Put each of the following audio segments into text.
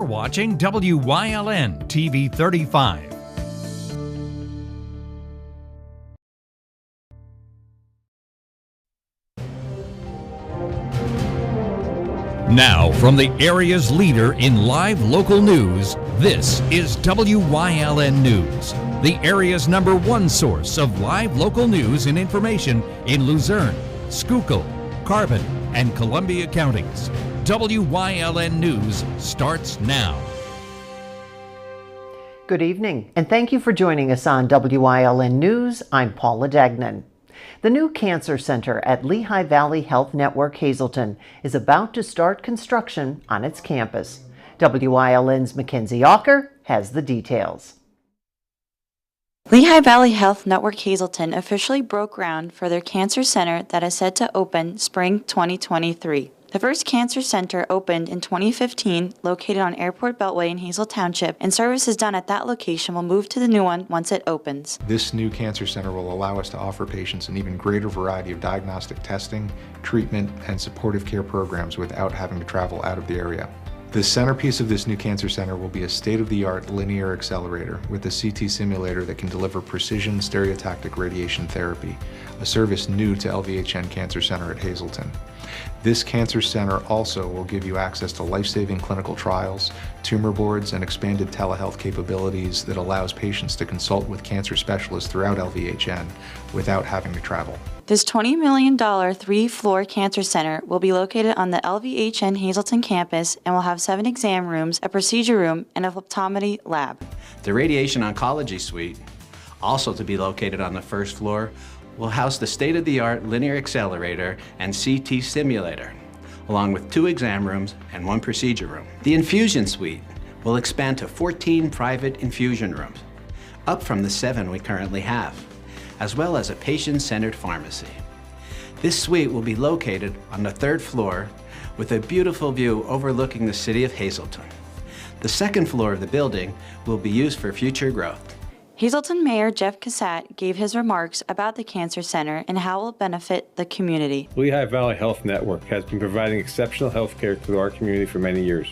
You're watching WYLN TV 35. Now, from the area's leader in live local news, this is WYLN News, the area's #1 source of live local news and information in Luzerne, Schuylkill, Carbon, and Columbia counties. WYLN News starts now. Good evening, and thank you for joining us on WYLN News. I'm Paula Dagnan. The new Cancer Center at Lehigh Valley Health Network Hazleton is about to start construction on its campus. WYLN's Mackenzie Ocker has the details. Lehigh Valley Health Network Hazleton officially broke ground for their cancer center that is set to open spring 2023. The first cancer center opened in 2015, located on Airport Beltway in Hazel Township, and services done at that location will move to the new one once it opens. This new cancer center will allow us to offer patients an even greater variety of diagnostic testing, treatment, and supportive care programs without having to travel out of the area. The centerpiece of this new cancer center will be a state-of-the-art linear accelerator with a CT simulator that can deliver precision stereotactic radiation therapy, a service new to LVHN Cancer Center at Hazleton. This cancer center also will give you access to life-saving clinical trials, tumor boards, and expanded telehealth capabilities that allows patients to consult with cancer specialists throughout LVHN without having to travel. This $20 million 3-floor cancer center will be located on the LVHN Hazleton campus and will have 7 exam rooms, a procedure room, and a optometry lab. The radiation oncology suite, also to be located on the first floor, will house the state-of-the-art linear accelerator and CT simulator, along with 2 exam rooms and 1 procedure room. The infusion suite will expand to 14 private infusion rooms, up from the 7 we currently have, as well as a patient-centered pharmacy. This suite will be located on the 3rd floor with a beautiful view overlooking the city of Hazleton. The 2nd floor of the building will be used for future growth. Hazleton Mayor Jeff Cassat gave his remarks about the Cancer Center and how it will benefit the community. Lehigh Valley Health Network has been providing exceptional health care to our community for many years.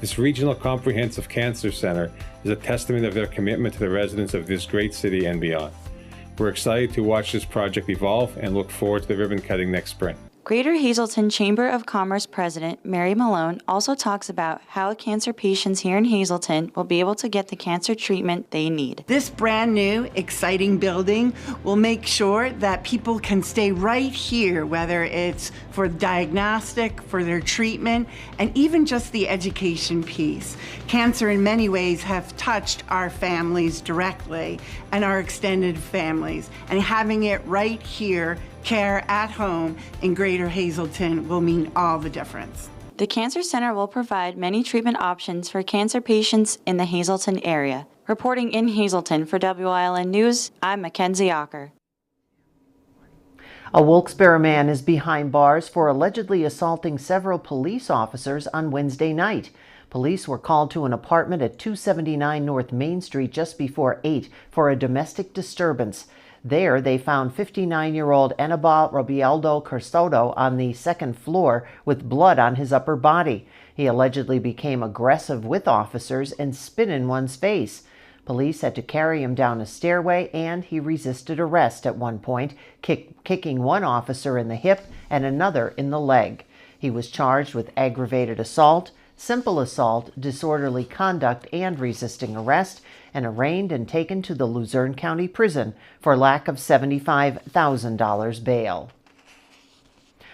This regional comprehensive cancer center is a testament of their commitment to the residents of this great city and beyond. We're excited to watch this project evolve and look forward to the ribbon cutting next spring. Greater Hazleton Chamber of Commerce President Mary Malone also talks about how cancer patients here in Hazleton will be able to get the cancer treatment they need. This brand new, exciting building will make sure that people can stay right here, whether it's for diagnostic, for their treatment, and even just the education piece. Cancer in many ways have touched our families directly and our extended families, and having it right here, care at home in Greater Hazleton, will mean all the difference. The Cancer Center will provide many treatment options for cancer patients in the Hazleton area. Reporting in Hazleton for WYLN News, I'm Mackenzie Ocker. A Wilkes-Barre man is behind bars for allegedly assaulting several police officers on Wednesday night. Police were called to an apartment at 279 North Main Street just before 8 for a domestic disturbance. There, they found 59-year-old Anibal Robialdo Cursodo on the 2nd floor with blood on his upper body. He allegedly became aggressive with officers and spit in one's face. Police had to carry him down a stairway, and he resisted arrest at one point, kicking one officer in the hip and another in the leg. He was charged with aggravated assault, simple assault, disorderly conduct, and resisting arrest, and arraigned and taken to the Luzerne County Prison for lack of $75,000 bail.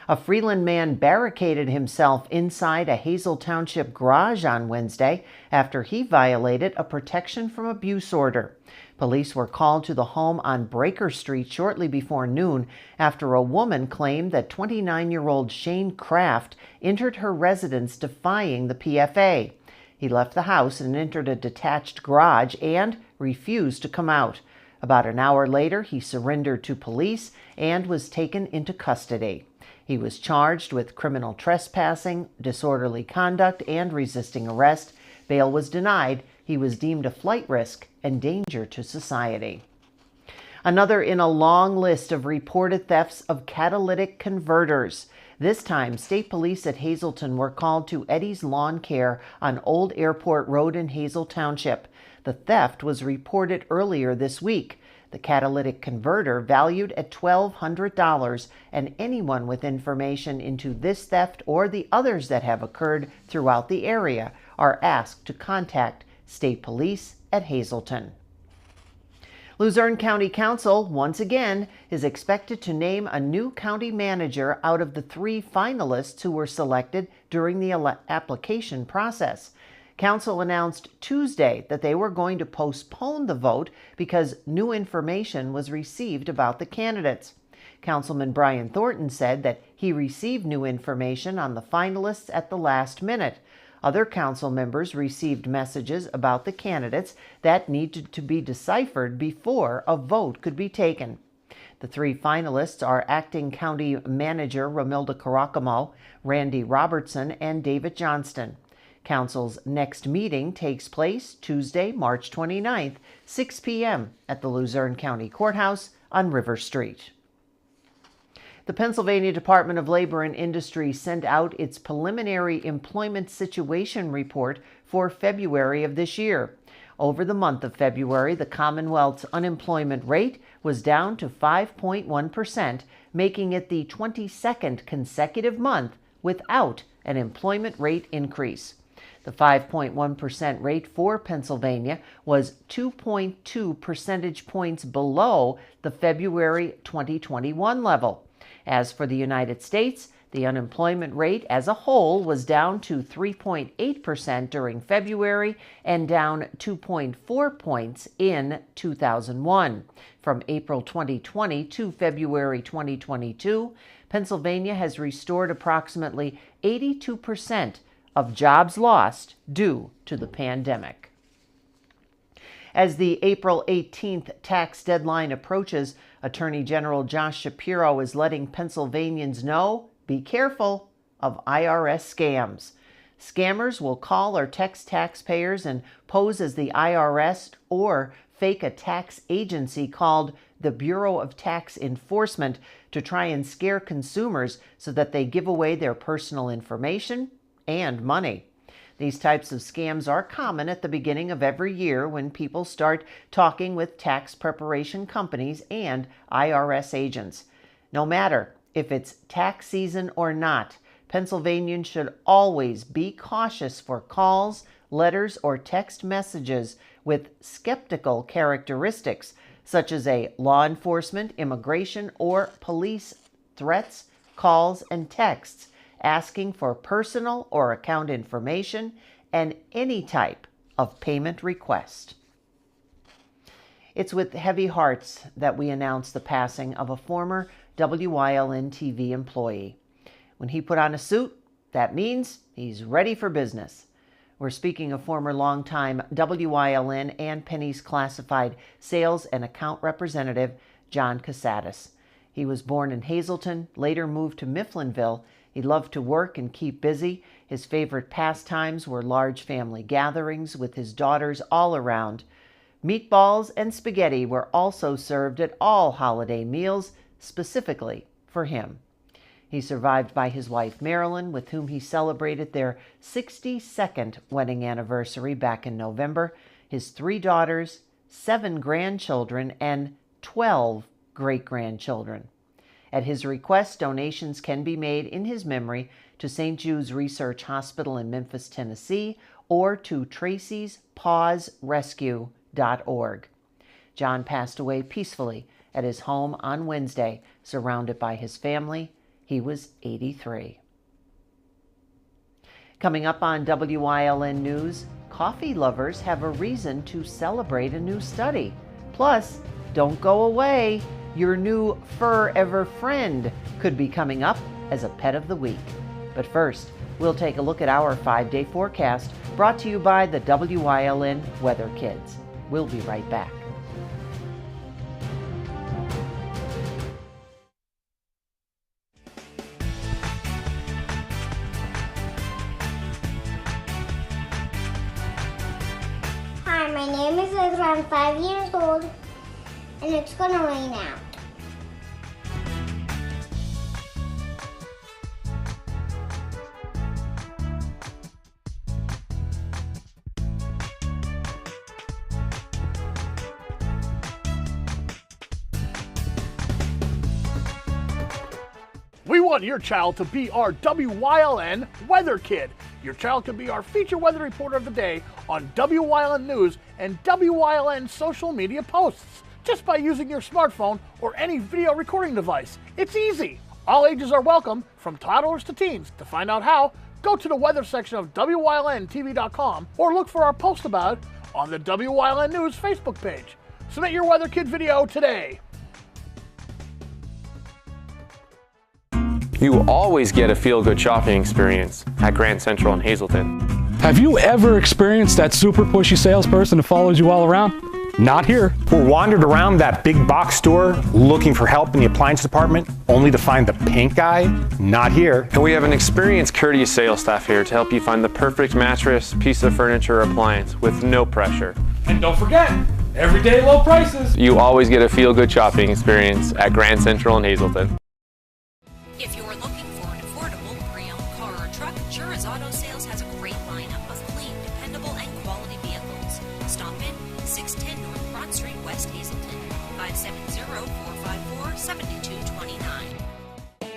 A Freeland man barricaded himself inside a Hazel Township garage on Wednesday after he violated a protection from abuse order. Police were called to the home on Breaker Street shortly before noon after a woman claimed that 29-year-old Shane Kraft entered her residence defying the PFA. He left the house and entered a detached garage and refused to come out. About an hour later, he surrendered to police and was taken into custody. He was charged with criminal trespassing, disorderly conduct, and resisting arrest. Bail was denied. He was deemed a flight risk and danger to society. Another in a long list of reported thefts of catalytic converters. This time, state police at Hazleton were called to Eddie's Lawn Care on Old Airport Road in Hazel Township. The theft was reported earlier this week. The catalytic converter valued at $1,200, and anyone with information into this theft or the others that have occurred throughout the area are asked to contact state police at Hazleton. Luzerne County Council, once again, is expected to name a new county manager out of the 3 finalists who were selected during the application process. Council announced Tuesday that they were going to postpone the vote because new information was received about the candidates. Councilman Brian Thornton said that he received new information on the finalists at the last minute. Other council members received messages about the candidates that needed to be deciphered before a vote could be taken. The 3 finalists are Acting County Manager Romilda Caracamo, Randy Robertson, and David Johnston. Council's next meeting takes place Tuesday, March 29th, 6 p.m. at the Luzerne County Courthouse on River Street. The Pennsylvania Department of Labor and Industry sent out its preliminary employment situation report for February of this year. Over the month of February, the Commonwealth's unemployment rate was down to 5.1%, making it the 22nd consecutive month without an employment rate increase. The 5.1% rate for Pennsylvania was 2.2 percentage points below the February 2021 level. As for the United States, the unemployment rate as a whole was down to 3.8% during February and down 2.4 points in 2001. From April 2020 to February 2022, Pennsylvania has restored approximately 82% of jobs lost due to the pandemic. As the April 18th tax deadline approaches, Attorney General Josh Shapiro is letting Pennsylvanians know, be careful of IRS scams. Scammers will call or text taxpayers and pose as the IRS or fake a tax agency called the Bureau of Tax Enforcement to try and scare consumers so that they give away their personal information and money. These types of scams are common at the beginning of every year when people start talking with tax preparation companies and IRS agents. No matter if it's tax season or not, Pennsylvanians should always be cautious for calls, letters, or text messages with skeptical characteristics, such as a law enforcement, immigration, or police threats, calls, and texts asking for personal or account information and any type of payment request. It's with heavy hearts that we announce the passing of a former Wyln TV employee. When he put on a suit, that means he's ready for business. We're speaking of former longtime Wyln and Penny's Classified sales and account representative, John Casadas. He was born in Hazleton, later moved to Mifflinville. He loved to work and keep busy. His favorite pastimes were large family gatherings with his daughters all around. Meatballs and spaghetti were also served at all holiday meals, specifically for him. He's survived by his wife Marilyn, with whom he celebrated their 62nd wedding anniversary back in November, his 3 daughters, 7 grandchildren, and 12 great-grandchildren. At his request, donations can be made in his memory to St. Jude's Research Hospital in Memphis, Tennessee, or to Tracy'sPawsRescue.org. John passed away peacefully at his home on Wednesday, surrounded by his family. He was 83. Coming up on WYLN News, coffee lovers have a reason to celebrate a new study. Plus, don't go away. Your new fur-ever friend could be coming up as a pet of the week. But first, we'll take a look at our 5-day forecast brought to you by the WYLN Weather Kids. We'll be right back. Hi, my name is Ezra. I'm 5 years old, and it's gonna rain out. We want your child to be our WYLN Weather Kid. Your child can be our feature weather reporter of the day on WYLN News and WYLN social media posts, just by using your smartphone or any video recording device. It's easy. All ages are welcome, from toddlers to teens. To find out how, go to the weather section of WYLNTV.com or look for our post about it on the WYLN News Facebook page. Submit your Weather Kid video today. You always get a feel-good shopping experience at Grand Central in Hazleton. Have you ever experienced that super pushy salesperson who follows you all around? Not here. Or wandered around that big box store looking for help in the appliance department, only to find the pink guy? Not here. And we have an experienced, courteous sales staff here to help you find the perfect mattress, piece of furniture, or appliance with no pressure. And don't forget, everyday low prices. You always get a feel-good shopping experience at Grand Central in Hazleton. If you're looking for an affordable pre-owned car or truck, Jura's Auto Sales has a great lineup of clean, dependable, and quality vehicles. Stop in 610 North Broad Street, West Hazleton, 570-454-7229.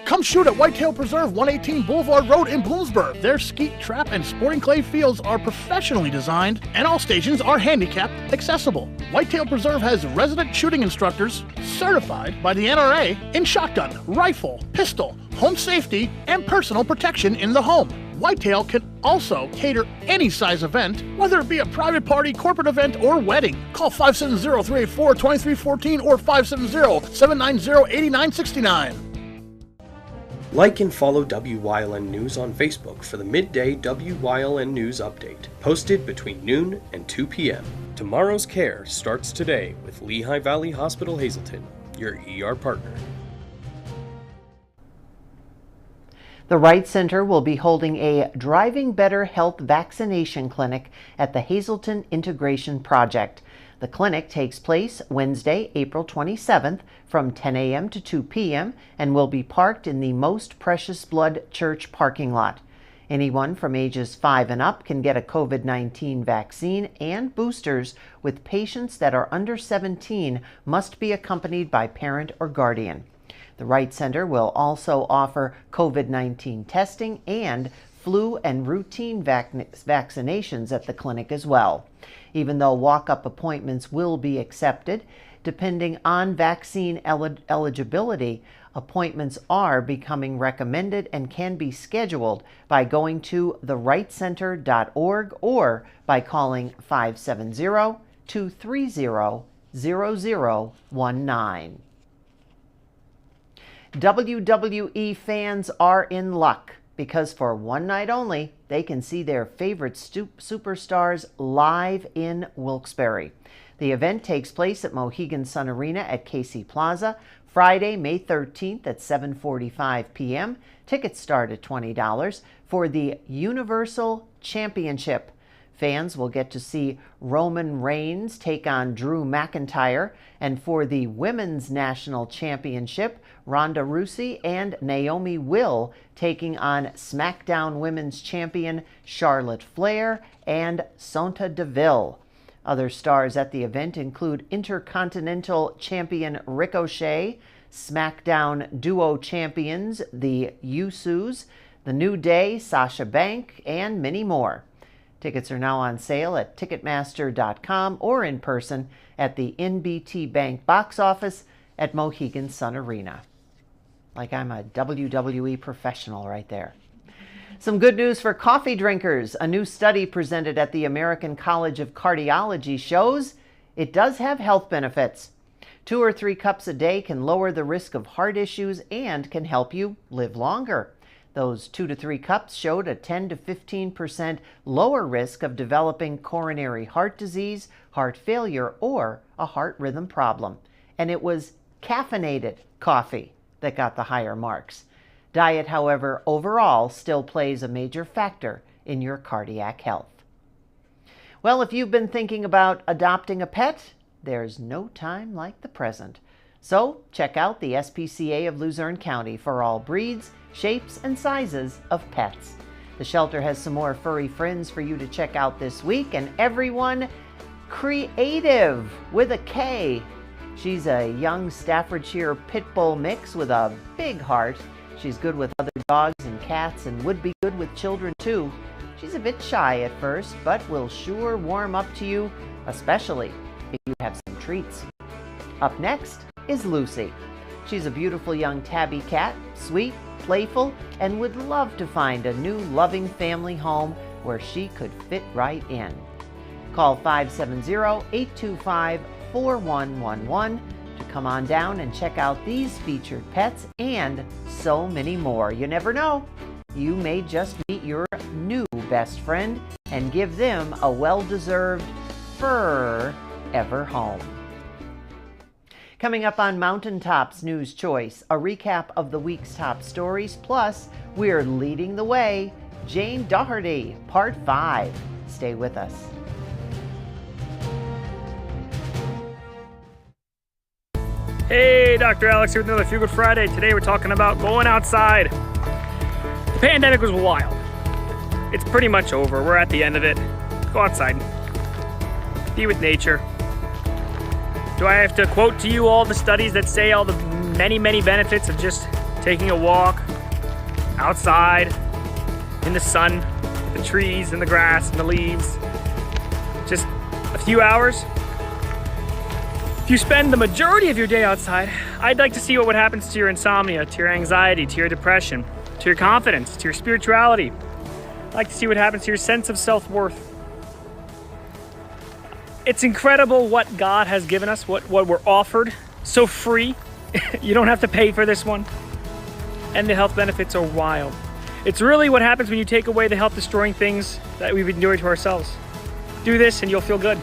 Come shoot at Whitetail Preserve, 118 Boulevard Road in Bloomsburg. Their skeet, trap, and sporting clay fields are professionally designed, and all stations are handicapped accessible. Whitetail Preserve has resident shooting instructors certified by the NRA in shotgun, rifle, pistol, home safety, and personal protection in the home. Whitetail can also cater any size event, whether it be a private party, corporate event, or wedding. Call 570-384-2314 or 570-790-8969. Like and follow WYLN News on Facebook for the midday WYLN News update, posted between noon and 2 p.m. Tomorrow's care starts today with Lehigh Valley Hospital Hazleton, your ER partner. The Wright Center will be holding a Driving Better Health vaccination clinic at the Hazleton Integration Project. The clinic takes place Wednesday, April 27th from 10 a.m. to 2 p.m. and will be parked in the Most Precious Blood Church parking lot. Anyone from ages 5 and up can get a COVID-19 vaccine and boosters, with patients that are under 17 must be accompanied by parent or guardian. The Wright Center will also offer COVID-19 testing and flu and routine vaccinations at the clinic as well. Even though walk-up appointments will be accepted, depending on vaccine eligibility, appointments are becoming recommended and can be scheduled by going to thewrightcenter.org or by calling 570-230-0019. WWE fans are in luck, because for one night only, they can see their favorite superstars live in Wilkes-Barre. The event takes place at Mohegan Sun Arena at Casey Plaza, Friday, May 13th at 7:45 p.m. Tickets start at $20 for the Universal Championship. Fans will get to see Roman Reigns take on Drew McIntyre, and for the Women's National Championship, Ronda Rousey and Naomi will taking on SmackDown Women's Champion Charlotte Flair and Sonya Deville. Other stars at the event include Intercontinental Champion Ricochet, SmackDown Duo Champions the Usos, The New Day, Sasha Banks, and many more. Tickets are now on sale at Ticketmaster.com or in person at the NBT Bank box office at Mohegan Sun Arena. Like I'm a WWE professional right there. Some good news for coffee drinkers. A new study presented at the American College of Cardiology shows it does have health benefits. 2 or 3 cups a day can lower the risk of heart issues and can help you live longer. Those 2 to 3 cups showed a 10 to 15% lower risk of developing coronary heart disease, heart failure, or a heart rhythm problem. And it was caffeinated coffee that got the higher marks. Diet, however, overall still plays a major factor in your cardiac health. Well, if you've been thinking about adopting a pet, there's no time like the present. So check out the SPCA of Luzerne County for all breeds, shapes, and sizes of pets. The shelter has some more furry friends for you to check out this week, and everyone Creative with a K. She's a young Staffordshire Pit Bull mix with a big heart She's good with other dogs and cats and would be good with children too. She's a bit shy at first, but will sure warm up to you, especially if you have some treats. Up next is Lucy. She's a beautiful young tabby cat, sweet, playful, and would love to find a new loving family home where she could fit right in. Call 570-825-4111 to come on down and check out these featured pets and so many more. You never know. You may just meet your new best friend and give them a well-deserved forever home. Coming up on Mountaintops News Choice, a recap of the week's top stories, plus we're leading the way, Jane Doherty, Part 5. Stay with us. Hey, Dr. Alex here with another Feel Good Friday. Today we're talking about going outside. The pandemic was wild. It's pretty much over. We're at the end of it. Go outside. Be with nature. Do I have to quote to you all the studies that say all the many, many benefits of just taking a walk outside in the sun, the trees and the grass and the leaves? Just a few hours? If you spend the majority of your day outside, I'd like to see what happens to your insomnia, to your anxiety, to your depression, to your confidence, to your spirituality. I'd like to see what happens to your sense of self-worth. It's incredible what God has given us, what we're offered, so free. You don't have to pay for this one. And the health benefits are wild. It's really what happens when you take away the health-destroying things that we've been doing to ourselves. Do this and you'll feel good.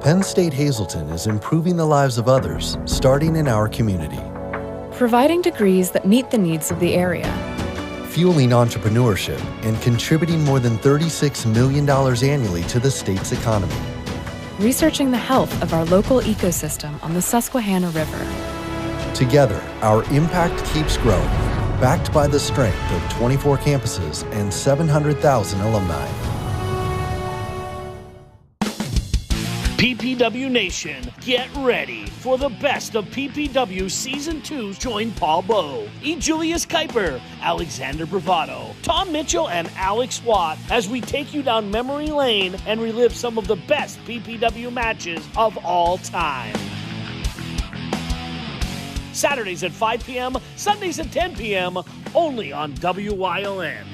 Penn State Hazleton is improving the lives of others, starting in our community. Providing degrees that meet the needs of the area. Fueling entrepreneurship and contributing more than $36 million annually to the state's economy. Researching the health of our local ecosystem on the Susquehanna River. Together, our impact keeps growing, backed by the strength of 24 campuses and 700,000 alumni. PPW Nation, get ready for the best of PPW Season 2. Join Paul Bowe, E. Julius Kuiper, Alexander Bravado, Tom Mitchell, and Alex Watt as we take you down memory lane and relive some of the best PPW matches of all time. Saturdays at 5 p.m., Sundays at 10 p.m., only on WYLN.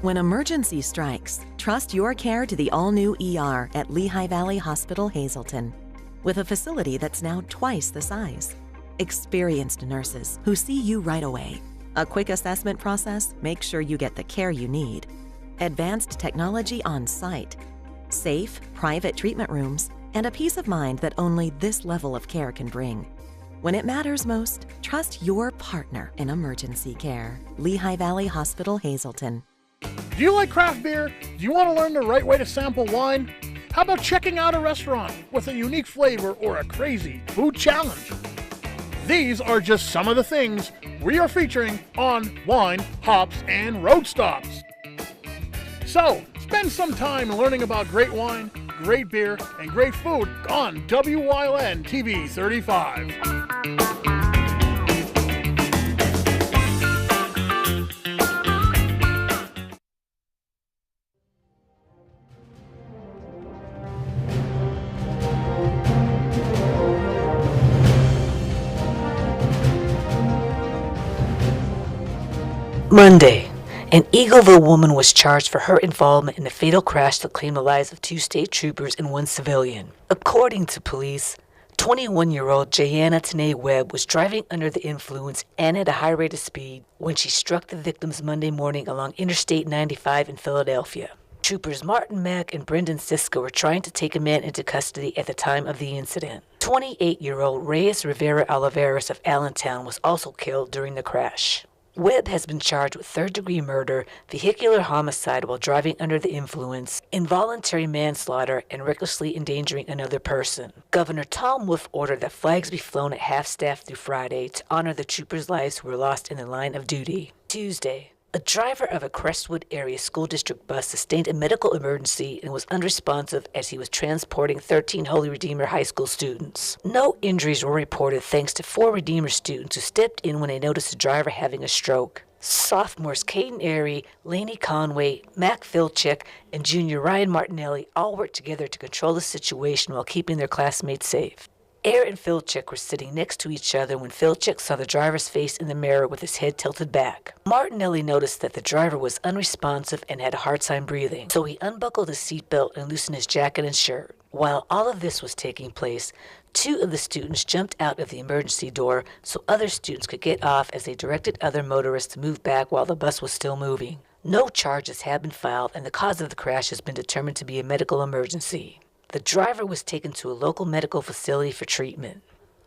When emergency strikes, trust your care to the all-new ER at Lehigh Valley Hospital Hazleton. With a facility that's now twice the size. Experienced nurses who see you right away. A quick assessment process makes sure you get the care you need. Advanced technology on site. Safe, private treatment rooms, and a peace of mind that only this level of care can bring. When it matters most, trust your partner in emergency care. Lehigh Valley Hospital Hazleton. Do you like craft beer? Do you want to learn the right way to sample wine? How about checking out a restaurant with a unique flavor or a crazy food challenge? These are just some of the things we are featuring on Wine, Hops, and Road Stops. So, spend some time learning about great wine, great beer, and great food on WYLN TV 35. Monday, an Eagleville woman was charged for her involvement in a fatal crash that claimed the lives of 2 state troopers and 1 civilian. According to police, 21-year-old Jayanna Tanae Webb was driving under the influence and at a high rate of speed when she struck the victims Monday morning along Interstate 95 in Philadelphia. Troopers Martin Mack and Brendan Siska were trying to take a man into custody at the time of the incident. 28-year-old Reyes Rivera Oliveras of Allentown was also killed during the crash. Webb has been charged with third-degree murder, vehicular homicide while driving under the influence, involuntary manslaughter, and recklessly endangering another person. Governor Tom Wolf ordered that flags be flown at half-staff through Friday to honor the troopers' lives who were lost in the line of duty. Tuesday, A driver of a Crestwood area school district bus sustained a medical emergency and was unresponsive as he was transporting 13 Holy Redeemer High School students. No injuries were reported thanks to 4 Redeemer students who stepped in when they noticed the driver having a stroke. Sophomores Caden Airy, Lainey Conway, Mac Filchik, and junior Ryan Martinelli all worked together to control the situation while keeping their classmates safe. Air and Filchik were sitting next to each other when Filchik saw the driver's face in the mirror with his head tilted back. Martinelli noticed that the driver was unresponsive and had a hard time breathing, so he unbuckled his seatbelt and loosened his jacket and shirt. While all of this was taking place, 2 of the students jumped out of the emergency door so other students could get off as they directed other motorists to move back while the bus was still moving. No charges have been filed, and the cause of the crash has been determined to be a medical emergency. The driver was taken to a local medical facility for treatment.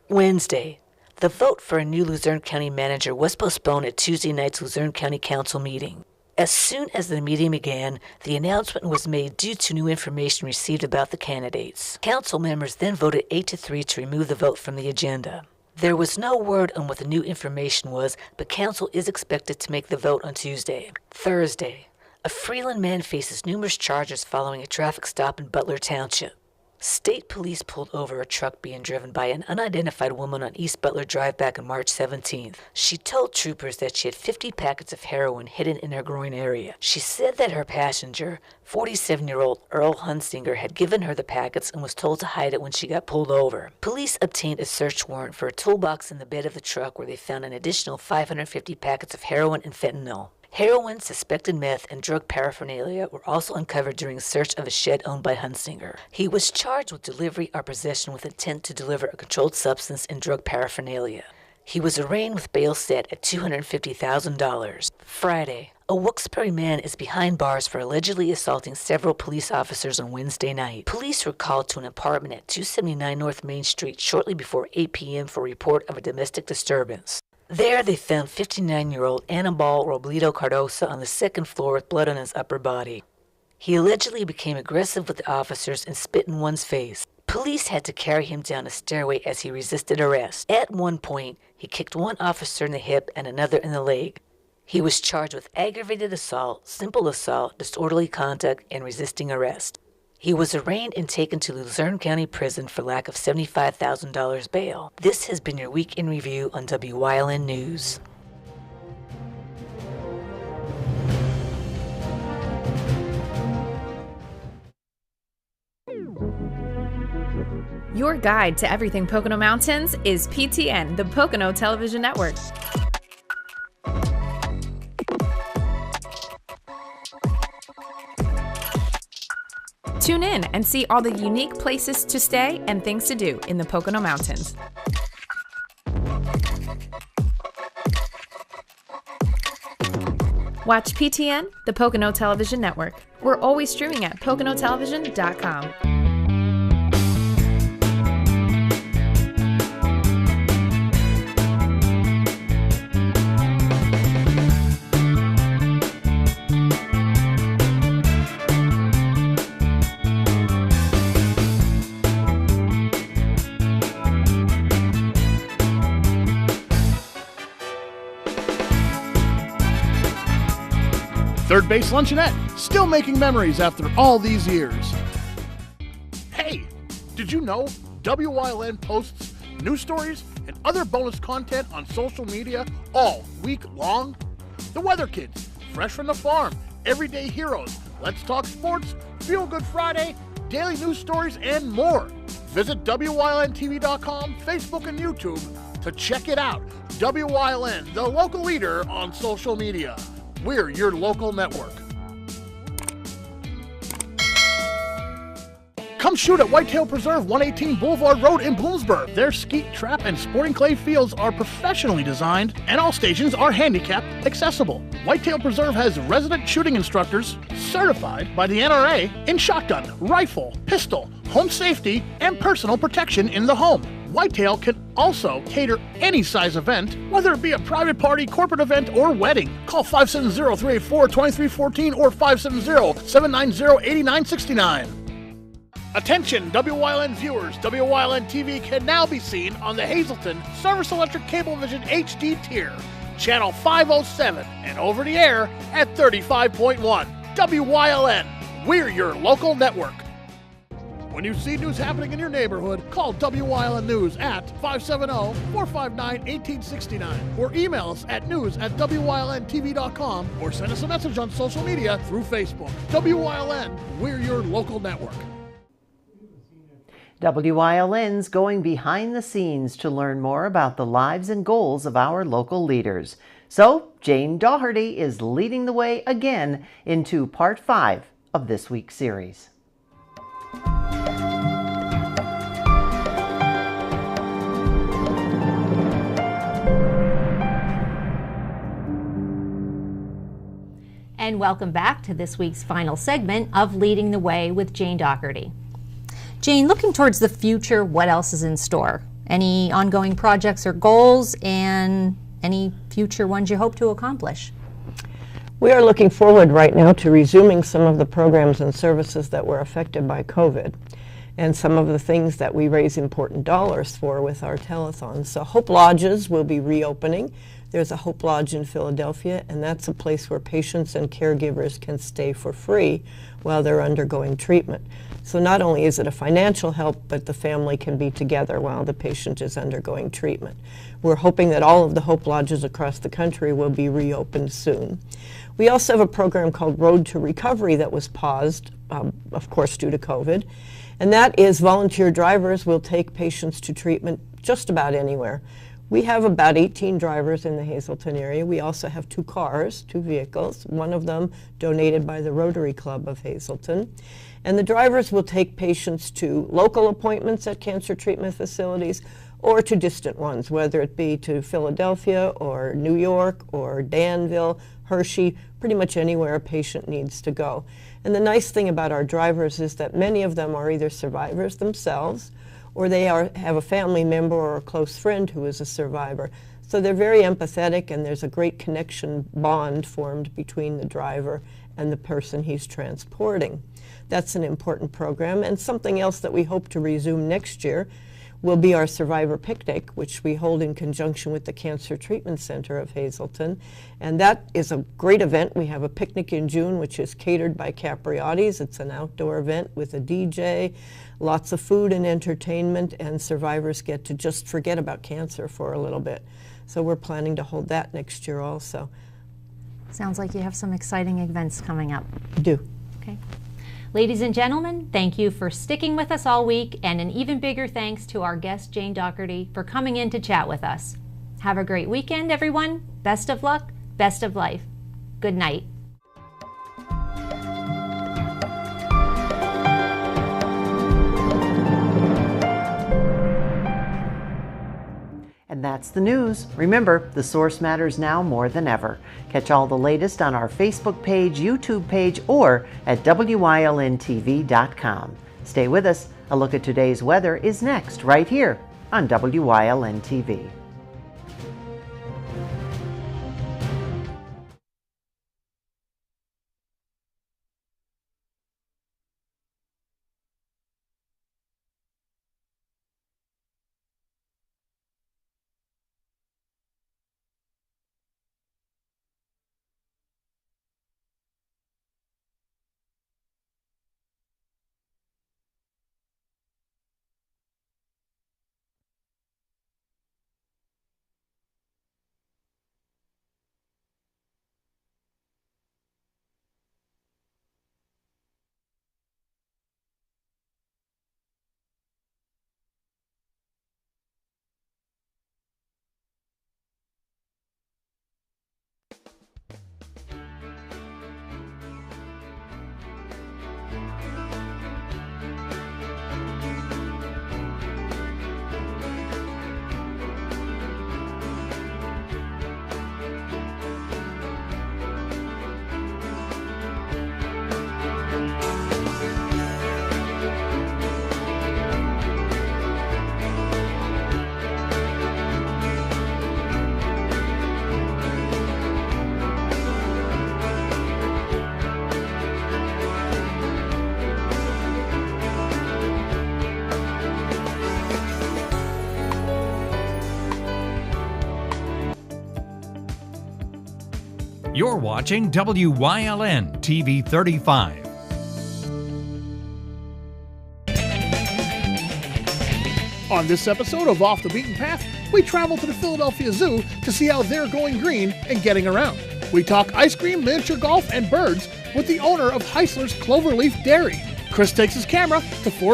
Wednesday, the vote for a new Luzerne County manager was postponed at Tuesday night's Luzerne County Council meeting. As soon as the meeting began, the announcement was made due to new information received about the candidates. Council members then voted 8-3 to remove the vote from the agenda. There was no word on what the new information was, but council is expected to make the vote on Tuesday. Thursday, a Freeland man faces numerous charges following a traffic stop in Butler Township. State police pulled over a truck being driven by an unidentified woman on East Butler Drive back on March 17th. She told troopers that she had 50 packets of heroin hidden in her groin area. She said that her passenger, 47-year-old Earl Hunsinger, had given her the packets and was told to hide it when she got pulled over. Police obtained a search warrant for a toolbox in the bed of the truck where they found an additional 550 packets of heroin and fentanyl. Heroin, suspected meth, and drug paraphernalia were also uncovered during a search of a shed owned by Hunsinger. He was charged with delivery or possession with intent to deliver a controlled substance and drug paraphernalia. He was arraigned with bail set at $250,000. Friday, a Wilkes-Barre man is behind bars for allegedly assaulting several police officers on Wednesday night. Police were called to an apartment at 279 North Main Street shortly before 8 p.m. for a report of a domestic disturbance. There, they found 59-year-old Anibal Robledo Cardosa on the second floor with blood on his upper body. He allegedly became aggressive with the officers and spit in one's face. Police had to carry him down a stairway as he resisted arrest. At one point, he kicked one officer in the hip and another in the leg. He was charged with aggravated assault, simple assault, disorderly conduct, and resisting arrest. He was arraigned and taken to Luzerne County Prison for lack of $75,000 bail. This has been your Week in Review on Wyln News. Your guide to everything Pocono Mountains is PTN, the Pocono Television Network. Tune in and see all the unique places to stay and things to do in the Pocono Mountains. Watch PTN, the Pocono Television Network. We're always streaming at PoconoTelevision.com. Third Base Luncheonette, still making memories after all these years. Hey, did you know WYLN posts news stories and other bonus content on social media all week long? The Weather Kids, Fresh from the Farm, Everyday Heroes, Let's Talk Sports, Feel Good Friday, daily news stories, and more. Visit WYLNTV.com, Facebook, and YouTube to check it out. WYLN, the local leader on social media. We're your local network. Come shoot at Whitetail Preserve, 118 Boulevard Road in Bloomsburg. Their skeet, trap, and sporting clay fields are professionally designed, and all stations are handicapped accessible. Whitetail Preserve has resident shooting instructors certified by the NRA in shotgun, rifle, pistol, home safety, and personal protection in the home. Whitetail can also cater any size event, whether it be a private party, corporate event, or wedding. Call 570-384-2314 or 570-790-8969. Attention WYLN viewers, WYLN TV can now be seen on the Hazelton Service Electric Cablevision HD tier. channel 507, and over the air at 35.1. WYLN, we're your local network. When you see news happening in your neighborhood, call WYLN News at 570-459-1869 or email us at news@wylntv.com or send us a message on social media through Facebook. WYLN, we're your local network. WYLN's going behind the scenes to learn more about the lives and goals of our local leaders. So, Jane Doherty is leading the way again into part 5 of this week's series. And welcome back to this week's final segment of Leading the Way with Jane Doherty. Jane, looking towards the future, what else is in store? Any ongoing projects or goals, and any future ones you hope to accomplish? We are looking forward right now to resuming some of the programs and services that were affected by COVID, and some of the things that we raise important dollars for with our telethons. So Hope Lodges will be reopening. There's a Hope Lodge in Philadelphia, and that's a place where patients and caregivers can stay for free while they're undergoing treatment. So not only is it a financial help, but the family can be together while the patient is undergoing treatment. We're hoping that all of the Hope Lodges across the country will be reopened soon. We also have a program called Road to Recovery that was paused, of course, due to COVID. And that is volunteer drivers will take patients to treatment just about anywhere. We have about 18 drivers in the Hazleton area. We also have 2 cars, 2 vehicles, one of them donated by the Rotary Club of Hazleton. And the drivers will take patients to local appointments at cancer treatment facilities or to distant ones, whether it be to Philadelphia or New York or Danville, Hershey, pretty much anywhere a patient needs to go. And the nice thing about our drivers is that many of them are either survivors themselves, or they have a family member or a close friend who is a survivor. So they're very empathetic, and there's a great connection bond formed between the driver and the person he's transporting. That's an important program. And something else that we hope to resume next year will be our Survivor Picnic, which we hold in conjunction with the Cancer Treatment Center of Hazleton. And that is a great event. We have a picnic in June, which is catered by Capriotti's. It's an outdoor event with a DJ, lots of food and entertainment, and survivors get to just forget about cancer for a little bit. So we're planning to hold that next year also. Sounds like you have some exciting events coming up. We do. Okay. Ladies and gentlemen, thank you for sticking with us all week, and an even bigger thanks to our guest, Jane Doherty, for coming in to chat with us. Have a great weekend, everyone. Best of luck, best of life. Good night. And that's the news. Remember, the source matters now more than ever. Catch all the latest on our Facebook page, YouTube page, or at WYLNTV.com. Stay with us. A look at today's weather is next, right here on WYLN TV. You're watching WYLN TV 35. On this episode of Off the Beaten Path, we travel to the Philadelphia Zoo to see how they're going green and getting around. We talk ice cream, miniature golf, and birds with the owner of Heisler's Cloverleaf Dairy. Chris takes his camera to Fort